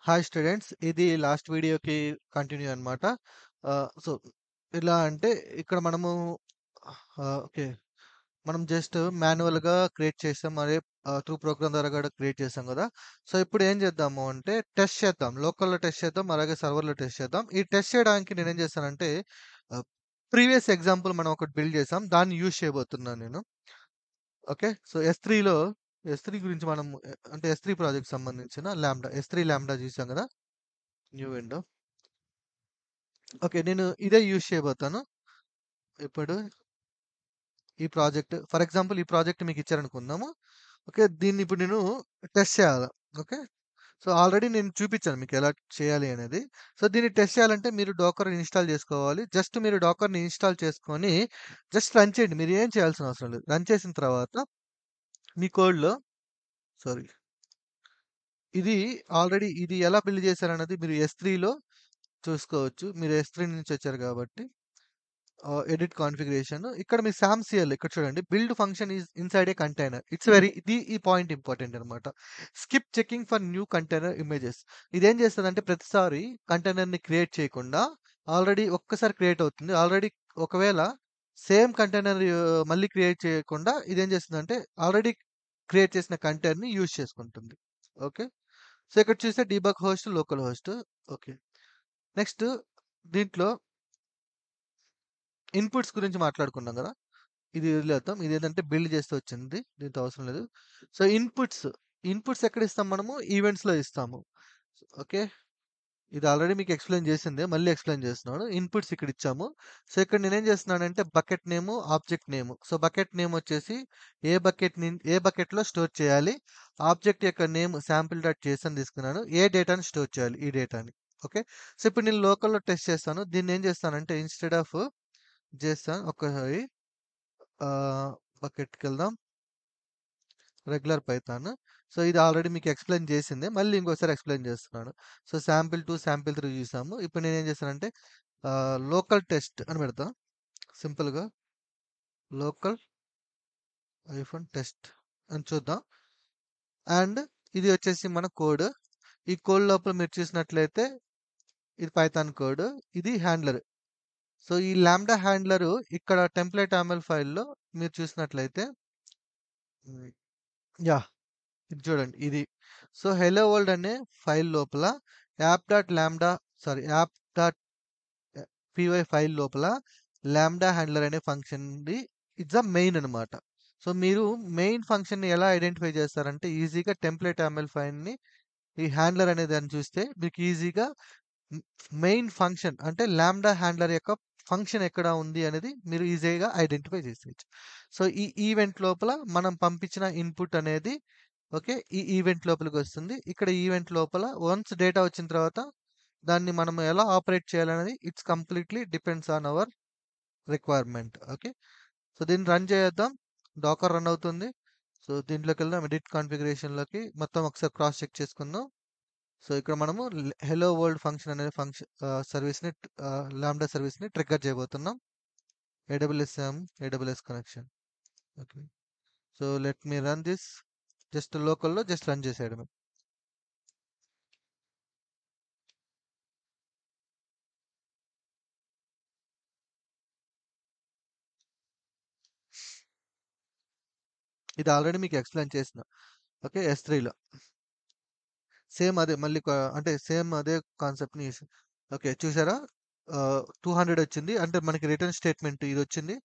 Hi students. ఇది last వీడియోకి continue అనమాట. సో, ఎలా అంటే ఇక్కడ మనము ఓకే. మనం జస్ట్ మాన్యువల్‌గా క్రియేట్ చేసాం. అదే త్రూ ప్రోగ్రామ్ ద్వారా కూడా క్రియేట్ చేసాం గదా! సో, ఇప్పుడు ఏం చేద్దాము అంటే టెస్ట్ చేద్దాం. లోకల్‌లో టెస్ట్ చేద్దాం. అలాగే సర్వర్‌లో టెస్ట్ చేద్దాం. ఈ టెస్ట్ చేయడానికి నేనేం చేశానంటే ఆహ్, ప్రీవియస్ ఎగ్జాంపుల్ మనం ఒకటి బిల్డ్ చేసాం. దాన్ని యూజ్ చేయబోతున్నాను నేను. ఓకే. సో, ఎస్3 గురించి మనం అంటే ఎస్3 ప్రాజెక్ట్‌కి సంబంధించిన ఎస్3 లాంబ్డా చూసాం గదా! New window. ఓకే. నేను ఇదే యూజ్ చేయబోతాను. ఇప్పుడు ఈ ప్రాజెక్ట్ ఫర్ ఎగ్జాంపుల్ ఈ ప్రాజెక్ట్ మీకిచ్చారనుకుందాము. ఓకే. దీన్ని ఇప్పుడు నేను టెస్ట్ చేయాల. ఓకే. సో, ఆల్రెడీ నేను చూపిచ్చాను మీకెలా చేయాలి అనేది. సో, దీన్ని టెస్ట్ చేయాలంటే మీరు డోకర్ ఇన్‌స్టాల్ చేసుకోవాలి. జస్ట్ మీరు డోకర్‌ని ఇన్‌స్టాల్ చేసుకొని జస్ట్ రన్ చేయండి. మీరేం చేయాల్సిన అవసరం లేదు. రన్ చేసిన తర్వాత మీ కోడ్‌లో సారీ. ఇది ఎలా బిల్డ్ చేశారన్నది మీరు ఎస్3లో చూసుకోవచ్చు. మీరు ఎస్3 నుంచి వచ్చారు కాబట్టి. Edit configuration. ఇక్కడ మీ సామ్‌సిఎల్ ఇక్కడ చూడండి. Build function is inside a container. ఈ పాయింట్ ఇంపార్టెంట్ అన్నమాట. Skip checking for new container images. ఇదేం చేస్తదంటే ప్రతిసారి కంటైనర్‌ని క్రియేట్ చేయకుండా ఆల్రెడీ ఒక్కసారి క్రియేట్ అవుతుంది. ఒకవేళ సేమ్ కంటైనర్ మళ్ళీ క్రియేట్ చేయకుండా ఇదేం చేస్తుందంటే ఆల్రెడీ క్రియేట్ చేసిన కంటైనర్‌ని యూజ్ చేసుకుంటుంది. ఓకే. సో, ఇక్కడ చూస్తే debug host, local host. Okay. Next దీంట్లో ఇన్‌పుట్స్ గురించి మాట్లాడుకున్నాం గదా! ఇది వదిలేద్దాం. ఇదేంటంటే బిల్డ్ చేస్తే వచ్చింది. దీంతో అవసరం లేదు. సో, ఇన్‌పుట్స్ ఎక్కడ ఇస్తాం మనము? ఈవెంట్స్‌లో ఇస్తాము. ఓకే. ఇది ఆల్రెడీ మీకు ఎక్స్‌ప్లెయిన్ చేసిందే. మళ్ళీ ఎక్స్‌ప్లెయిన్ చేస్తున్నాను. ఇన్‌పుట్స్ ఇక్కడ ఇచ్చాము. సో, ఇక్కడ నేనేం చేస్తున్నానంటే బకెట్ నేము, ఆబ్జెక్ట్ నేము. సో, బకెట్ నేమ్ వచ్చేసి ఏ బకెట్‌లో స్టోర్ చేయాలి. ఆబ్జెక్ట్ యొక్క నేమ్ శాంపిల్ డాట్ జేసన్ తీసుకున్నాను. ఏ డేటాని స్టోర్ చేయాలి. ఈ డేటాని. ఓకే. సో, ఇప్పుడు నేను లోకల్‌లో టెస్ట్ చేస్తాను. దీన్నేం చేస్తానంటే ఇన్‌స్టెడ్ ఆఫ్ జేసన్ ఒక్కసారి ఆహ్, బకెట్‌కెళ్దాం. Regular Python. సో, ఇది ఆల్రెడీ మీకు ఎక్స్‌ప్లెయిన్ చేసిందే. మళ్ళీ ఇంకోసారి ఎక్స్‌ప్లెయిన్ చేస్తున్నాను. సో, శాంపిల్2, శాంపిల్3 చూసాము. ఇప్పుడు నేనేం చేశానంటే లోకల్ టెస్ట్ అని పెడతా. సింపుల్‌గా లోకల్ టెస్ట్ అని చూద్దాం. అండ్ ఇది వచ్చేసి మన కోడ్. ఈ కోడ్ లోపల మీరు చూసినట్లయితే ఇది పైథాన్ కోడ్. ఇది హ్యాండ్లర్. సో, ఈ లాంబ్డా హ్యాండ్లరు ఇక్కడ టెంప్లేట్.yaml ఫైల్‌లో మీరు చూసినట్లయితే హ్మ్. యాహ్! ఇది చూడండి ఇది. సో, హెలో వరల్డ్ అనే ఫైల్ లోపల యాప్ డాట్ పై ఫైల్ లోపల లాంబ్డా హ్యాండ్లర్ అనే ఫంక్షన్‌ది ఇట్స్ అ మెయిన్ అనమాట. సో, మీరు మెయిన్ ఫంక్షన్‌ని ఎలా ఐడెంటిఫై చేస్తారంటే ఈజీగా టెంప్లేట్.yaml ఫైల్‌ని ఈ హ్యాండ్లర్ అనే దాన్ని చూస్తే మీకు ఈజీగా హ్మ్, మెయిన్ ఫంక్షన్ అంటే లాంబ్డా హ్యాండ్లర్ యొక్క ఫంక్షన్ ఎక్కడ ఉంది అనేది మీరు ఈజీగా ఐడెంటిఫై చేసేయొచ్చు. సో, ఈ ఈవెంట్ లోపల మనం పంపించిన ఇన్‌పుట్ అనేది ఓకే. ఈ ఈవెంట్ లోపలికొస్తుంది. ఇక్కడ ఈవెంట్ లోపల వన్స్ డేటా వచ్చిన తర్వాత దాన్ని మనం ఎలా ఆపరేట్ చేయాలనేది it's completely depends on hour requirement. Okay. So, దీన్ని రన్ చేద్దాం. డాకర్ రన్ అవుతుంది. సో, దీంట్లోకెళ్దాం ఎడిట్ కాన్ఫిగరేషన్‌లోకి మొత్తం ఒకసారి క్రాస్ చెక్ చేసుకుందాం. సో, ఇక్కడ మనము హెలో వరల్డ్ ఫంక్షన్ అనే సర్వీస్‌ని లాంబ్డా సర్వీస్‌ని ట్రిగ్గర్ చేయబోతున్నాం. AWS connection. Okay. So, let me run this. లోకల్‌లో రన్ చేసేయడమే. ఇది ఆల్రెడీ మీకు ఎక్స్‌ప్లెయిన్ చేసిన. ఓకే. ఎస్3లో. సేమ్ అదే మళ్ళీ అంటే సేమ్ అదే కాన్సెప్ట్‌ని ఓకే. చూసారా? 200 వచ్చింది. అంటే మనకి రిటర్న్ స్టేట్మెంట్ ఇదొచ్చింది.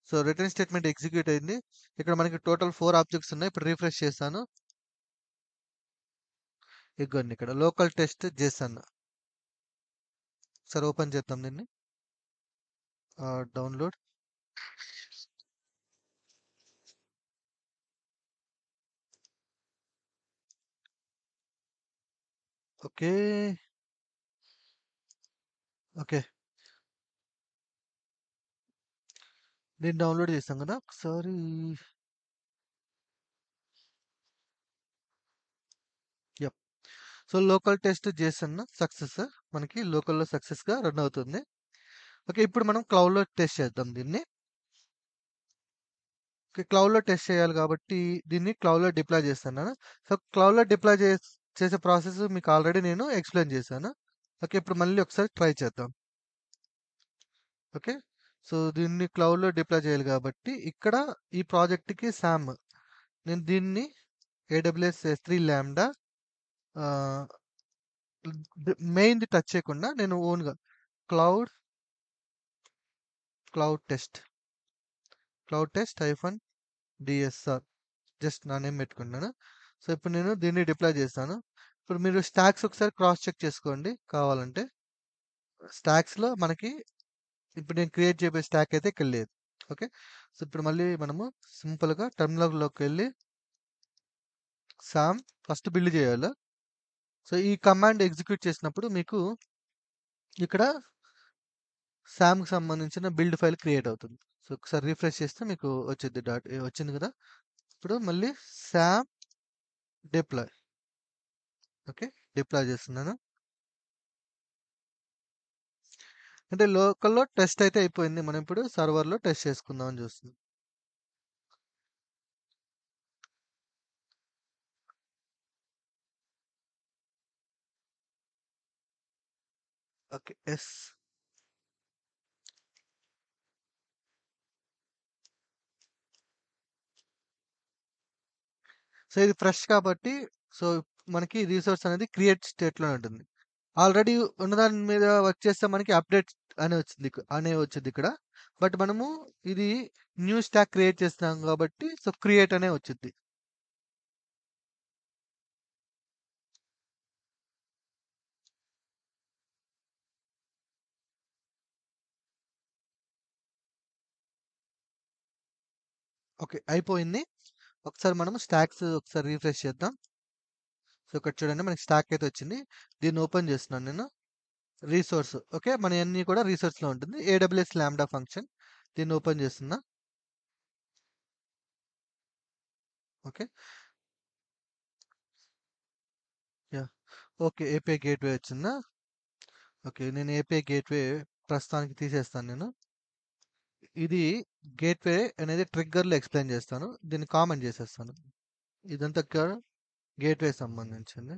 సో, రిటర్న్ స్టేట్మెంట్ ఎగ్జిక్యూట్ అయింది. ఇక్కడ మనకి టోటల్ 4 ఆబ్జెక్ట్స్ ఉన్నాయి. ఇప్పుడు రిఫ్రెష్ చేస్తాను. ఇదిగోండి ఇక్కడ లోకల్ టెస్ట్ జేసన్. ఒకసారి ఓపెన్ చేద్దాం దీన్ని. డౌన్‌లోడ్. ఓకే. ఓకే. నేను డౌన్‌లోడ్ చేశాం కదా! ఒకసారి yeah! So, local test Jason success. మనకి లోకల్‌లో సక్సెస్‌గా రన్ అవుతుంది. ఓకే. ఇప్పుడు మనం క్లౌడ్‌లో టెస్ట్ చేద్దాం దీన్ని. ఓకే. క్లౌడ్‌లో టెస్ట్ చేయాలి కాబట్టి దీన్ని క్లౌడ్‌లో డిప్లాయ్ చేస్తున్నాను. సో, క్లౌడ్‌లో డిప్లాయ్ చేసే ప్రాసెస్ మీకు ఆల్రెడీ నేను ఎక్స్‌ప్లెయిన్ చేశాను. ఓకే. ఇప్పుడు మళ్ళీ ఒకసారి ట్రై చేద్దాం. ఓకే. సో, దీన్ని క్లౌడ్‌లో డిప్లాయ్ చేయాలి కాబట్టి ఇక్కడ ఈ ప్రాజెక్ట్‌కి సామ్ నేను దీన్ని ఏడబ్ల్యూఎస్ S3 లాంబ్డా ఆహ్, మెయిన్‌ది టచ్ చేయకుండా నేను ఓన్‌గా cloud cloud test hyphen DSR just నా నేమ్ పెట్టుకున్నాను. సో, ఇప్పుడు నేను దీన్ని డిప్లాయ్ చేస్తాను. ఇప్పుడు మీరు స్టాక్స్ ఒకసారి క్రాస్ చెక్ చేసుకోండి కావాలంటే. స్టాక్స్‌లో మనకి ఇప్పుడు నేను క్రియేట్ చేయబోయే స్టాక్ అయితే ఇక్కడ లేదు. ఓకే. సో, ఇప్పుడు మళ్ళీ మనము సింపుల్‌గా టెర్మినల్‌లోకెళ్ళి సామ్ ఫస్ట్ బిల్డ్ చేయాలి. సో, ఈ కమాండ్ ఎగ్జిక్యూట్ చేసినప్పుడు మీకు ఇక్కడ సామ్‌కి సంబంధించిన బిల్డ్ ఫైల్ క్రియేట్ అవుతుంది. సో, ఒకసారి రిఫ్రెష్ చేస్తే మీకు వచ్చిద్ది వచ్చింది కదా! ఇప్పుడు మళ్ళీ సామ్ డిప్లాయ్. ఓకే. డిప్లాయ్ చేస్తున్నాను. అంటే లోకల్‌లో టెస్ట్ అయితే అయిపోయింది. మనం ఇప్పుడు సర్వర్‌లో టెస్ట్ చేసుకుందాం అని చూస్తున్నాం. ఓకే. యెస్. సో, ఇది ఫ్రెష్ కాబట్టి సో, మనకి రిసోర్స్ అనేది క్రియేట్ స్టేట్‌లోనే ఉంటుంది. ఆల్రెడీ ఉన్నదాని మీద వర్క్ చేస్తే మనకి అప్డేట్ అనే వచ్చిద్దిక్కడ. బట్ మనము ఇది న్యూ స్టాక్ క్రియేట్ చేస్తున్నాం కాబట్టి సో, క్రియేట్ అనే వచ్చిద్ది. ఓకే. అయిపోయింది. ఒకసారి మనము స్టాక్స్ ఒకసారి రిఫ్రెష్ చేద్దాం. సో, ఇక్కడ చూడండి మనకి స్టాక్ అయితే వచ్చింది. దీన్ని ఓపెన్ చేస్తున్నాను నేను. Resource okay. మనయన్నీ కూడా రిసోర్స్‌లో ఉంటుంది. AWS lambda function. దీన్ని ఓపెన్ చేస్తున్నా. Okay. Yeah! Okay. API gateway వచ్చిందా? ఓకే. నేను ఏపీఐ గేట్‌వే ప్రస్తుతానికి తీసేస్తాను నేను. ఇది గేట్‌వే అనేది ట్రిగ్గర్‌లో ఎక్స్‌ప్లెయిన్ చేస్తాను. దీన్ని కామెంట్ చేసేస్తాను. ఇదంతా గేట్‌వే సంబంధించింది.